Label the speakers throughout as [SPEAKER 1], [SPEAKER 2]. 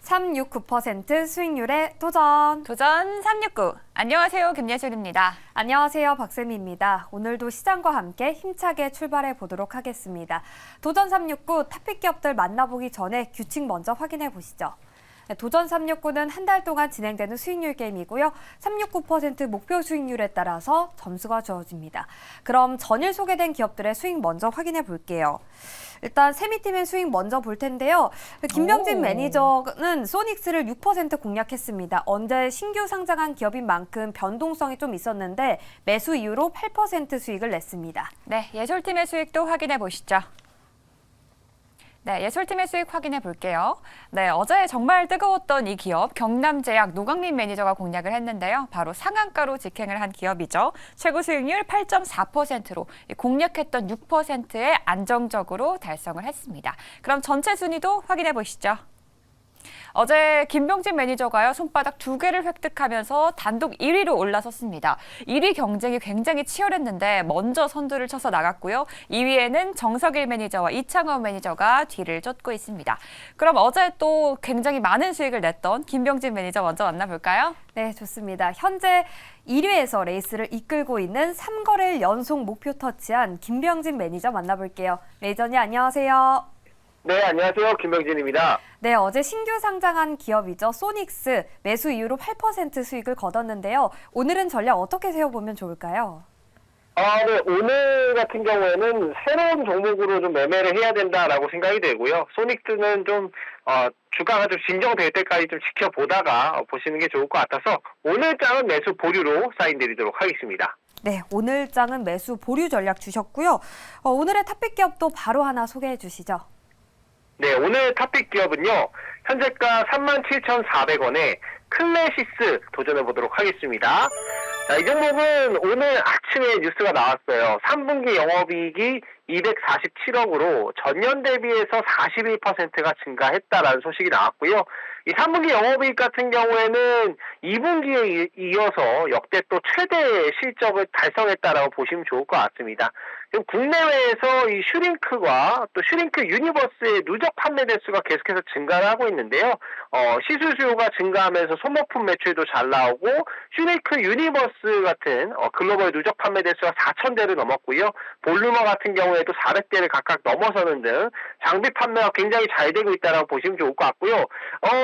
[SPEAKER 1] 369% 수익률에 도전!
[SPEAKER 2] 도전 369. 안녕하세요. 김예술입니다.
[SPEAKER 1] 안녕하세요. 박세미입니다. 오늘도 시장과 함께 힘차게 출발해 보도록 하겠습니다. 도전 369 탑픽 기업들 만나보기 전에 규칙 먼저 확인해 보시죠. 도전 369는 한 달 동안 진행되는 수익률 게임이고요. 369% 목표 수익률에 따라서 점수가 주어집니다. 그럼 전일 소개된 기업들의 수익 먼저 확인해 볼게요. 일단 세미팀의 수익 먼저 볼 텐데요. 김병진 매니저는 소닉스를 6% 공략했습니다. 언제 신규 상장한 기업인 만큼 변동성이 좀 있었는데 매수 이후로 8% 수익을 냈습니다.
[SPEAKER 2] 네, 예술팀의 수익도 확인해 보시죠. 네, 예술팀의 수익 확인해 볼게요. 네, 어제 정말 뜨거웠던 이 기업 경남제약 노강민 매니저가 공략을 했는데요. 바로 상한가로 직행을 한 기업이죠. 최고 수익률 8.4%로 공략했던 6%에 안정적으로 달성을 했습니다. 그럼 전체 순위도 확인해 보시죠. 어제 김병진 매니저가요, 손바닥 2개를 획득하면서 단독 1위로 올라섰습니다. 1위 경쟁이 굉장히 치열했는데 먼저 선두를 쳐서 나갔고요. 2위에는 정석일 매니저와 이창원 매니저가 뒤를 쫓고 있습니다. 그럼 어제 또 굉장히 많은 수익을 냈던 김병진 매니저 먼저 만나볼까요?
[SPEAKER 1] 네, 좋습니다. 현재 1위에서 레이스를 이끌고 있는 3거래일 연속 목표 터치한 김병진 매니저 만나볼게요. 매니저님 안녕하세요.
[SPEAKER 3] 네, 안녕하세요. 김병진입니다.
[SPEAKER 1] 네, 어제 신규 상장한 기업이죠. 소닉스 매수 이후로 8% 수익을 거뒀는데요. 오늘은 전략 어떻게 세워보면 좋을까요?
[SPEAKER 3] 네, 오늘 같은 경우에는 새로운 종목으로 좀 매매를 해야 된다라고 생각이 되고요. 소닉스는 좀, 주가가 좀 진정될 때까지 좀 지켜보다가 보시는 게 좋을 것 같아서 오늘 장은 매수 보류로 사인드리도록 하겠습니다.
[SPEAKER 1] 네, 오늘 장은 매수 보류 전략 주셨고요. 오늘의 탑픽 기업도 바로 하나 소개해 주시죠.
[SPEAKER 3] 네, 오늘 탑픽 기업은요, 현재가 37,400원에 클래시스 도전해보도록 하겠습니다. 자, 이 종목은 오늘 아침에 뉴스가 나왔어요. 3분기 영업이익이 247억으로 전년 대비해서 41%가 증가했다라는 소식이 나왔고요. 이 3분기 영업이익 같은 경우에는 2분기에 이어서 역대 또 최대 실적을 달성했다라고 보시면 좋을 것 같습니다. 지금 국내외에서 이 슈링크와 또 슈링크 유니버스의 누적 판매 대수가 계속해서 증가를 하고 있는데요. 시술 수요가 증가하면서 소모품 매출도 잘 나오고 슈링크 유니버스 같은 글로벌 누적 판매 대수가 4,000대를 넘었고요. 볼루머 같은 경우에도 400대를 각각 넘어서는 등 장비 판매가 굉장히 잘 되고 있다고 보시면 좋을 것 같고요.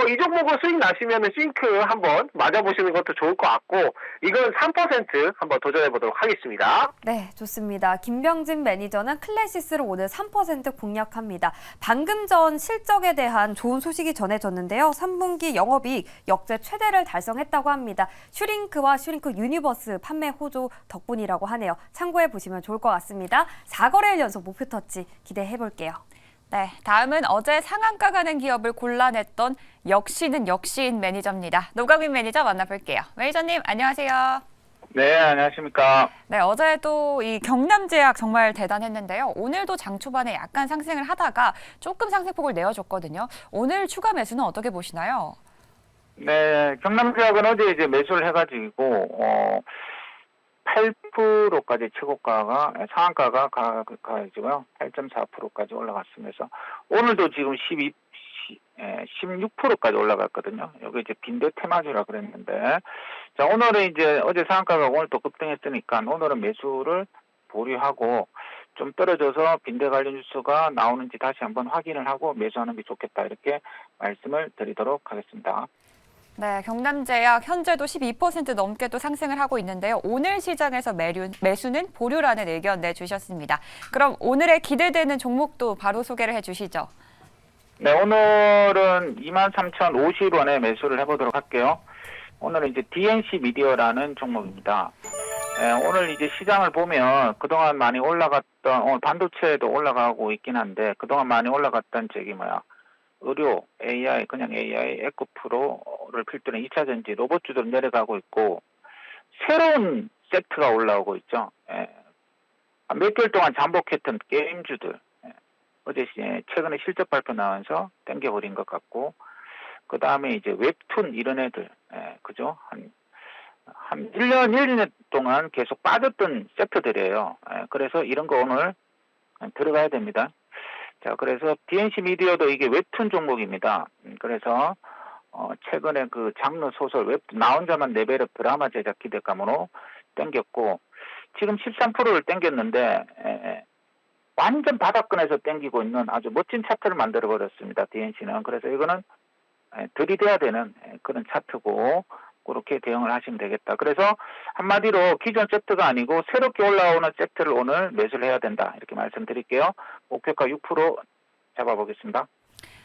[SPEAKER 3] 이 종목을 수익 나시면 슈링크 한번 맞아보시는 것도 좋을 것 같고 이건 3% 한번 도전해보도록 하겠습니다.
[SPEAKER 1] 네, 좋습니다. 김병진 매니저는 클래시스를 오늘 3% 공략합니다. 방금 전 실적에 대한 좋은 소식이 전해졌는데요. 3분기 영업이익 역대 최대를 달성했다고 합니다. 슈링크와 슈링크 유니버스 판매 호조 덕분이라고 하네요. 참고해 보시면 좋을 것 같습니다. 4거래일 연속 목표 터치 기대해 볼게요.
[SPEAKER 2] 네, 다음은 어제 상한가 가는 기업을 골라냈던 역시는 역시인 매니저입니다. 노강민 매니저 만나볼게요. 매니저님 안녕하세요.
[SPEAKER 3] 네, 안녕하십니까.
[SPEAKER 2] 네, 어제도 이 경남제약 정말 대단했는데요. 오늘도 장 초반에 약간 상승을 하다가 조금 상승폭을 내어줬거든요. 오늘 추가 매수는 어떻게 보시나요?
[SPEAKER 4] 네, 경남제약은 어제 이제 매수를 해가지고 8%까지 최고가가 상한가가 가지고요. 8.4%까지 올라갔으면서 오늘도 지금 16%까지 올라갔거든요. 여기 이제 빈대 테마주라 그랬는데, 자, 오늘은 이제 어제 상한가가 오늘 또 급등했으니까 오늘은 매수를 보류하고 좀 떨어져서 빈대 관련 뉴스가 나오는지 다시 한번 확인을 하고 매수하는 게 좋겠다 이렇게 말씀을 드리도록 하겠습니다.
[SPEAKER 2] 네, 경남제약 현재도 12% 넘게 또 상승을 하고 있는데요. 오늘 시장에서 매수는 보류라는 의견 내주셨습니다. 그럼 오늘의 기대되는 종목도 바로 소개를 해주시죠.
[SPEAKER 4] 네, 오늘은 23,050원에 매수를 해보도록 할게요. 오늘은 이제 DNC 미디어라는 종목입니다. 오늘 이제 시장을 보면 그동안 많이 올라갔던, 반도체도 올라가고 있긴 한데, 그동안 많이 올라갔던 의료, AI, 그냥 AI, 에코프로를 필두로 2차 전지, 로봇주들 내려가고 있고, 새로운 섹트가 올라오고 있죠. 몇 개월 동안 잠복했던 게임주들, 어제 최근에 실적 발표 나와서 땡겨버린 것 같고, 그 다음에 이제 웹툰 이런 애들, 그죠? 한 1년, 1년 동안 계속 빠졌던 섹터들이에요. 그래서 이런 거 오늘 들어가야 됩니다. 자, 그래서 DNC 미디어도 이게 웹툰 종목입니다. 그래서 최근에 그 장르 소설 웹 나 혼자만 레벨업 드라마 제작 기대감으로 땡겼고 지금 13%를 땡겼는데 완전 바닥권에서 땡기고 있는 아주 멋진 차트를 만들어 버렸습니다. DNC는. 그래서 이거는 들이대야 되는 그런 차트고 그렇게 대응을 하시면 되겠다. 그래서 한마디로 기존 세트가 아니고 새롭게 올라오는 세트를 오늘 매수를 해야 된다. 이렇게 말씀드릴게요. 목표가 6% 잡아보겠습니다.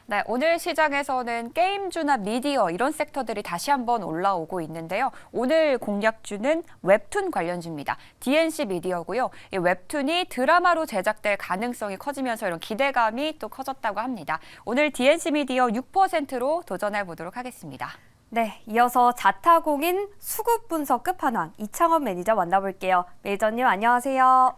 [SPEAKER 2] 네, 오늘 시장에서는 게임주나 미디어 이런 섹터들이 다시 한번 올라오고 있는데요. 오늘 공략주는 웹툰 관련주입니다. DNC 미디어고요. 이 웹툰이 드라마로 제작될 가능성이 커지면서 이런 기대감이 또 커졌다고 합니다. 오늘 DNC 미디어 6%로 도전해 보도록 하겠습니다.
[SPEAKER 1] 네, 이어서 자타공인 수급 분석 끝판왕 이창원 매니저 만나볼게요. 매니저님 안녕하세요.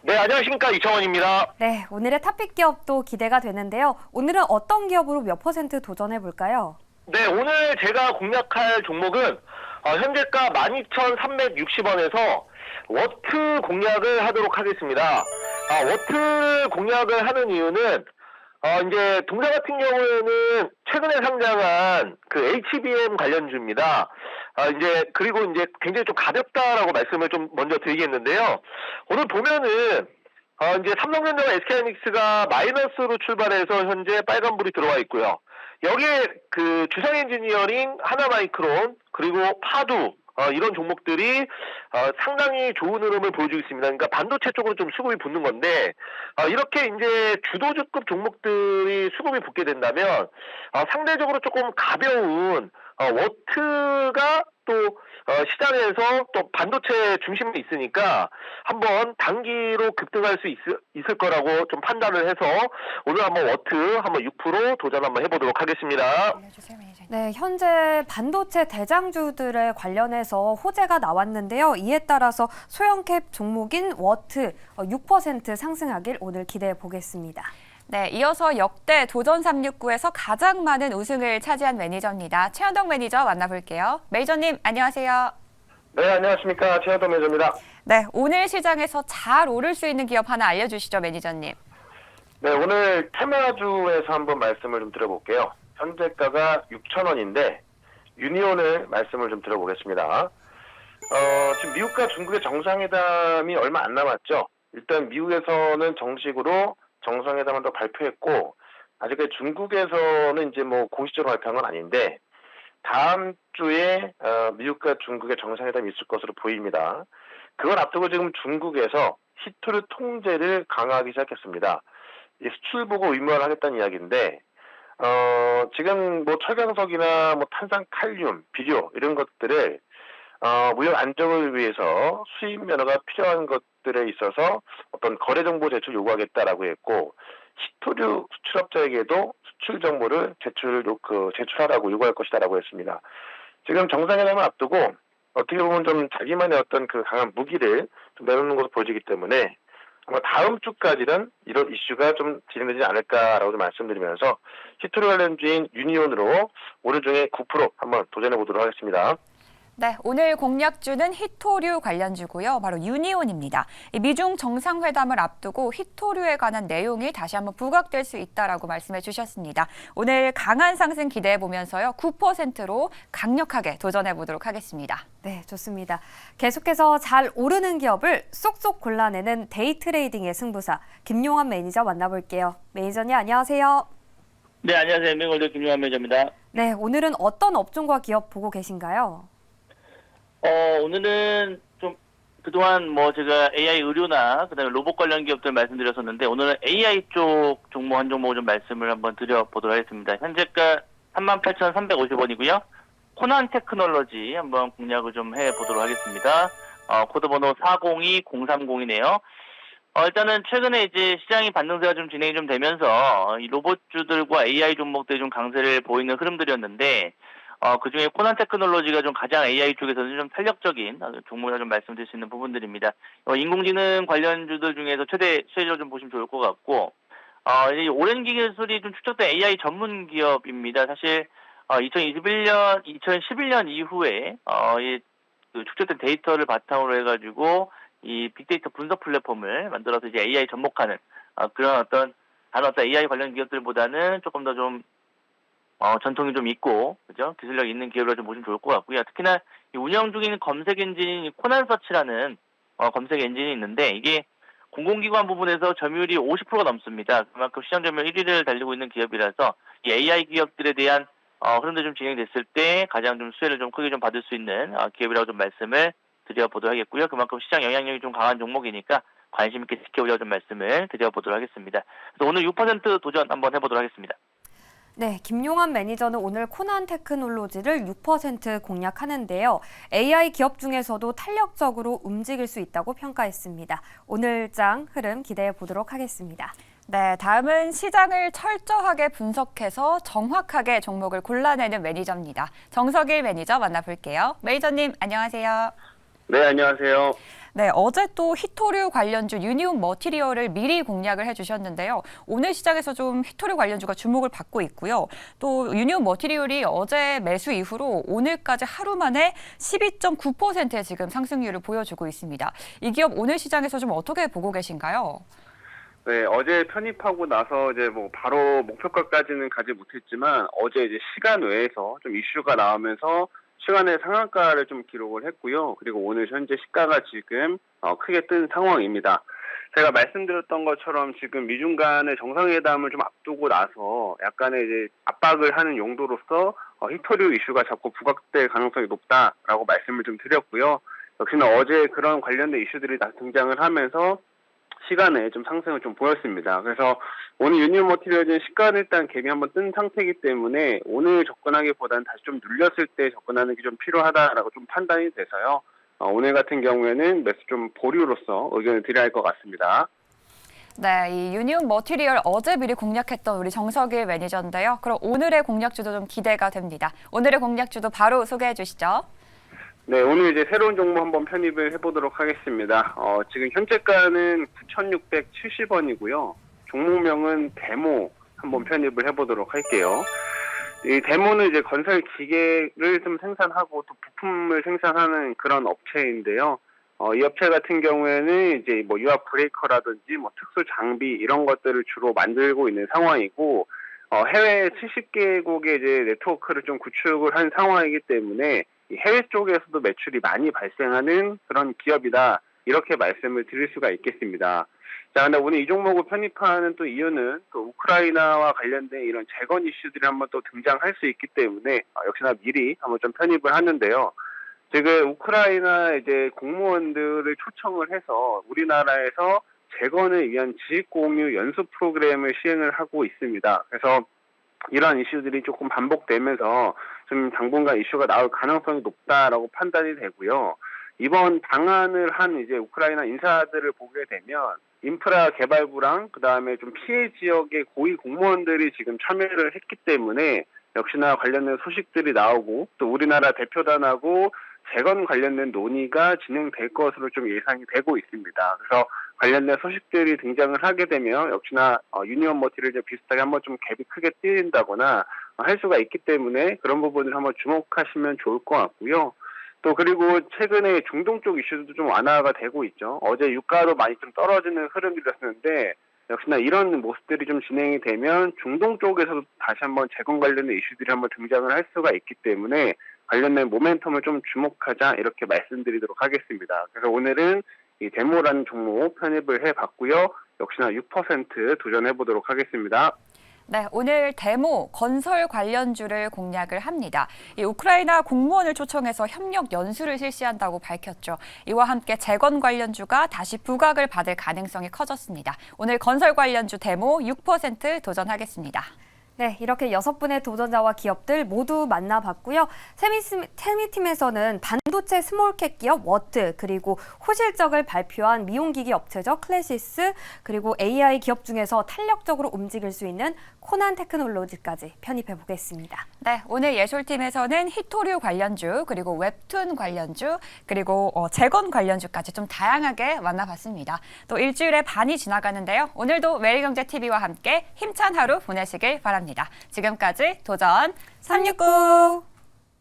[SPEAKER 3] 네, 안녕하십니까. 이창원입니다.
[SPEAKER 1] 네, 오늘의 탑픽 기업도 기대가 되는데요. 오늘은 어떤 기업으로 몇 % 도전해 볼까요?
[SPEAKER 3] 네, 오늘 제가 공략할 종목은 현재가 12,360원에서 워트 공략을 하도록 하겠습니다. 워트 공략을 하는 이유는 이제 동사 같은 경우에는 최근에 상장한 그 HBM 관련주입니다. 이제 그리고 이제 굉장히 좀 가볍다라고 말씀을 좀 먼저 드리겠는데요. 오늘 보면은 이제 삼성전자와 SK하이닉스가 마이너스로 출발해서 현재 빨간불이 들어와 있고요. 여기에 그 주성 엔지니어링, 하나마이크론, 그리고 파두 이런 종목들이 상당히 좋은 흐름을 보여주고 있습니다. 그러니까 반도체 쪽으로 좀 수급이 붙는 건데 이렇게 이제 주도주급 종목들이 수급이 붙게 된다면 상대적으로 조금 가벼운 워트가 또 시장에서 또 반도체 중심에 있으니까 한번 단기로 급등할 수 있을 거라고 좀 판단을 해서 오늘 한번 워트 한번 6% 도전 한번 해보도록 하겠습니다.
[SPEAKER 2] 알려주세요, 매니저님.
[SPEAKER 1] 네, 현재 반도체 대장주들에 관련해서 호재가 나왔는데요. 이에 따라서 소형캡 종목인 워트 6% 상승하길 오늘 기대해 보겠습니다.
[SPEAKER 2] 네, 이어서 역대 도전 369에서 가장 많은 우승을 차지한 매니저입니다. 최현동 매니저 만나볼게요. 매니저님 안녕하세요.
[SPEAKER 3] 네, 안녕하십니까. 최현동 매니저입니다.
[SPEAKER 2] 네, 오늘 시장에서 잘 오를 수 있는 기업 하나 알려주시죠, 매니저님.
[SPEAKER 3] 네, 오늘 테마주에서 한번 말씀을 좀 드려볼게요. 현재가가 6,000원인데 유니온을 말씀을 좀 드려보겠습니다. 지금 미국과 중국의 정상회담이 얼마 안 남았죠. 일단 미국에서는 정식으로 정상회담을 더 발표했고 아직까지 중국에서는 이제 뭐 공식적으로 발표한 건 아닌데 다음 주에 미국과 중국의 정상회담이 있을 것으로 보입니다. 그걸 앞두고 지금 중국에서 히토류 통제를 강화하기 시작했습니다. 이 수출 보고 의무화를 하겠다는 이야기인데 지금 뭐 철강석이나 뭐 탄산 칼륨, 비료 이런 것들을 무역 안정을 위해서 수입 면허가 필요한 것들에 있어서 어떤 거래 정보 제출 요구하겠다라고 했고 히토류 수출업자에게도 수출 정보를 제출하라고 요구할 것이다라고 했습니다. 지금 정상회담을 앞두고 어떻게 보면 좀 자기만의 어떤 그 강한 무기를 좀 내놓는 것으로 보여지기 때문에 아마 다음 주까지는 이런 이슈가 좀 진행되지 않을까라고 좀 말씀드리면서 히토류 관련주인 유니온으로 오늘 중에 9% 한번 도전해 보도록 하겠습니다.
[SPEAKER 2] 네, 오늘 공략주는 히토류 관련주고요. 바로 유니온입니다. 이 미중 정상회담을 앞두고 히토류에 관한 내용이 다시 한번 부각될 수 있다라고 말씀해 주셨습니다. 오늘 강한 상승 기대해 보면서요. 9%로 강력하게 도전해 보도록 하겠습니다.
[SPEAKER 1] 네, 좋습니다. 계속해서 잘 오르는 기업을 쏙쏙 골라내는 데이 트레이딩의 승부사 김용환 매니저 만나볼게요. 매니저님 안녕하세요.
[SPEAKER 5] 네, 안녕하세요. 엠뱅골드 김용환 매니저입니다.
[SPEAKER 1] 네, 오늘은 어떤 업종과 기업 보고 계신가요?
[SPEAKER 5] 오늘은 좀 그동안 뭐 제가 AI 의료나 그다음에 로봇 관련 기업들 말씀드렸었는데 오늘은 AI 쪽 종목 한 종목 좀 말씀을 한번 드려보도록 하겠습니다. 현재가 38,350원이고요. 코난 테크놀로지 한번 공략을 좀 해보도록 하겠습니다. 코드 번호 402030이네요. 일단은 최근에 이제 시장이 반등세가 좀 진행이 좀 되면서 이 로봇주들과 AI 종목들이 좀 강세를 보이는 흐름들이었는데 그중에 코난 테크놀로지가 좀 가장 AI 쪽에서는 좀 탄력적인 종목이라 좀 말씀드릴 수 있는 부분들입니다. 인공지능 관련주들 중에서 최대 수혜적으로 좀 보시면 좋을 것 같고, 이 오랜 기술이 좀 축적된 AI 전문 기업입니다. 사실 2011년 이후에 그 축적된 데이터를 바탕으로 해가지고 이 빅데이터 분석 플랫폼을 만들어서 이제 AI 접목하는 그런 어떤 다른 어떤 AI 관련 기업들보다는 조금 더 좀 전통이 좀 있고, 그죠? 기술력 있는 기업으로 좀 보시면 좋을 것 같고요. 특히나 이 운영 중인 검색 엔진인 코난서치라는 검색 엔진이 있는데 이게 공공기관 부분에서 점유율이 50%가 넘습니다. 그만큼 시장 점유율 1위를 달리고 있는 기업이라서 이 AI 기업들에 대한 흐름도 좀 진행됐을 때 가장 좀 수혜를 좀 크게 좀 받을 수 있는 기업이라고 좀 말씀을 드려보도록 하겠고요. 그만큼 시장 영향력이 좀 강한 종목이니까 관심 있게 지켜보려고 좀 말씀을 드려보도록 하겠습니다. 그래서 오늘 6% 도전 한번 해보도록 하겠습니다.
[SPEAKER 1] 네, 김용환 매니저는 오늘 코난 테크놀로지를 6% 공략하는데요. AI 기업 중에서도 탄력적으로 움직일 수 있다고 평가했습니다. 오늘 장 흐름 기대해 보도록 하겠습니다.
[SPEAKER 2] 네, 다음은 시장을 철저하게 분석해서 정확하게 종목을 골라내는 매니저입니다. 정석일 매니저 만나볼게요. 매니저님, 안녕하세요.
[SPEAKER 3] 네, 안녕하세요.
[SPEAKER 2] 네, 어제 또 히토류 관련주 유니온 머티리얼을 미리 공략을 해주셨는데요. 오늘 시장에서 좀 히토류 관련주가 주목을 받고 있고요. 또 유니온 머티리얼이 어제 매수 이후로 오늘까지 하루 만에 12.9%의 지금 상승률을 보여주고 있습니다. 이 기업 오늘 시장에서 좀 어떻게 보고 계신가요?
[SPEAKER 6] 네, 어제 편입하고 나서 이제 뭐 바로 목표가까지는 가지 못했지만 어제 이제 시간 외에서 좀 이슈가 나오면서 시간의 상한가를 좀 기록을 했고요. 그리고 오늘 현재 시가가 지금 크게 뜬 상황입니다. 제가 말씀드렸던 것처럼 지금 미중 간의 정상회담을 좀 앞두고 나서 약간의 이제 압박을 하는 용도로서 히토류 이슈가 자꾸 부각될 가능성이 높다라고 말씀을 좀 드렸고요. 역시나 어제 그런 관련된 이슈들이 다 등장을 하면서 시간에 좀 상승을 좀 보였습니다. 그래서 오늘 유니온 머티리얼은 시가는 일단 갭이 한번 뜬 상태이기 때문에 오늘 접근하기보다는 다시 좀 눌렸을 때 접근하는 게 좀 필요하다라고 좀 판단이 돼서요. 오늘 같은 경우에는 매수 좀 보류로서 의견을 드려야 할 것 같습니다.
[SPEAKER 2] 네, 이 유니온 머티리얼 어제 미리 공략했던 우리 정석일 매니저인데요. 그럼 오늘의 공략주도 좀 기대가 됩니다. 오늘의 공략주도 바로 소개해 주시죠.
[SPEAKER 6] 네, 오늘 이제 새로운 종목 한번 편입을 해보도록 하겠습니다. 지금 현재가는 9,670원이고요. 종목명은 데모 한번 편입을 해보도록 할게요. 이 데모는 이제 건설 기계를 좀 생산하고 또 부품을 생산하는 그런 업체인데요. 이 업체 같은 경우에는 이제 뭐 유압 브레이커라든지 뭐 특수 장비 이런 것들을 주로 만들고 있는 상황이고, 해외 70개국의 이제 네트워크를 좀 구축을 한 상황이기 때문에 해외 쪽에서도 매출이 많이 발생하는 그런 기업이다. 이렇게 말씀을 드릴 수가 있겠습니다. 자, 근데 오늘 이 종목을 편입하는 또 이유는 또 우크라이나와 관련된 이런 재건 이슈들이 한번 또 등장할 수 있기 때문에 역시나 미리 한번 좀 편입을 하는데요. 지금 우크라이나 이제 공무원들을 초청을 해서 우리나라에서 재건을 위한 지식 공유 연수 프로그램을 시행을 하고 있습니다. 그래서 이러한 이슈들이 조금 반복되면서 좀 당분간 이슈가 나올 가능성이 높다라고 판단이 되고요. 이번 방한을 한 이제 우크라이나 인사들을 보게 되면 인프라 개발부랑 그 다음에 좀 피해 지역의 고위 공무원들이 지금 참여를 했기 때문에 역시나 관련된 소식들이 나오고 또 우리나라 대표단하고 재건 관련된 논의가 진행될 것으로 좀 예상이 되고 있습니다. 그래서 관련된 소식들이 등장을 하게 되면 역시나 유니온 머티리얼 비슷하게 한번 좀 갭이 크게 뛰린다거나 할 수가 있기 때문에 그런 부분을 한번 주목하시면 좋을 것 같고요. 또 그리고 최근에 중동 쪽 이슈도 좀 완화가 되고 있죠. 어제 유가도 많이 좀 떨어지는 흐름이었는데 역시나 이런 모습들이 좀 진행이 되면 중동 쪽에서도 다시 한번 재건 관련된 이슈들이 한번 등장을 할 수가 있기 때문에 관련된 모멘텀을 좀 주목하자 이렇게 말씀드리도록 하겠습니다. 그래서 오늘은 이 데모라는 종목 편입을 해봤고요. 역시나 6% 도전해보도록 하겠습니다.
[SPEAKER 2] 네, 오늘 데모 건설 관련주를 공략을 합니다. 이 우크라이나 공무원을 초청해서 협력 연수를 실시한다고 밝혔죠. 이와 함께 재건 관련주가 다시 부각을 받을 가능성이 커졌습니다. 오늘 건설 관련주 데모 6% 도전하겠습니다.
[SPEAKER 1] 네, 이렇게 6분의 도전자와 기업들 모두 만나봤고요. 세미팀에서는 반도체 스몰캡 기업 워트, 그리고 호실적을 발표한 미용기기 업체죠. 클래시스, 그리고 AI 기업 중에서 탄력적으로 움직일 수 있는 코난 테크놀로지까지 편입해 보겠습니다.
[SPEAKER 2] 네, 오늘 예술팀에서는 히토류 관련주, 그리고 웹툰 관련주, 그리고 재건 관련주까지 좀 다양하게 만나봤습니다. 또 일주일의 반이 지나가는데요. 오늘도 매일경제TV와 함께 힘찬 하루 보내시길 바랍니다. 지금까지 도전 369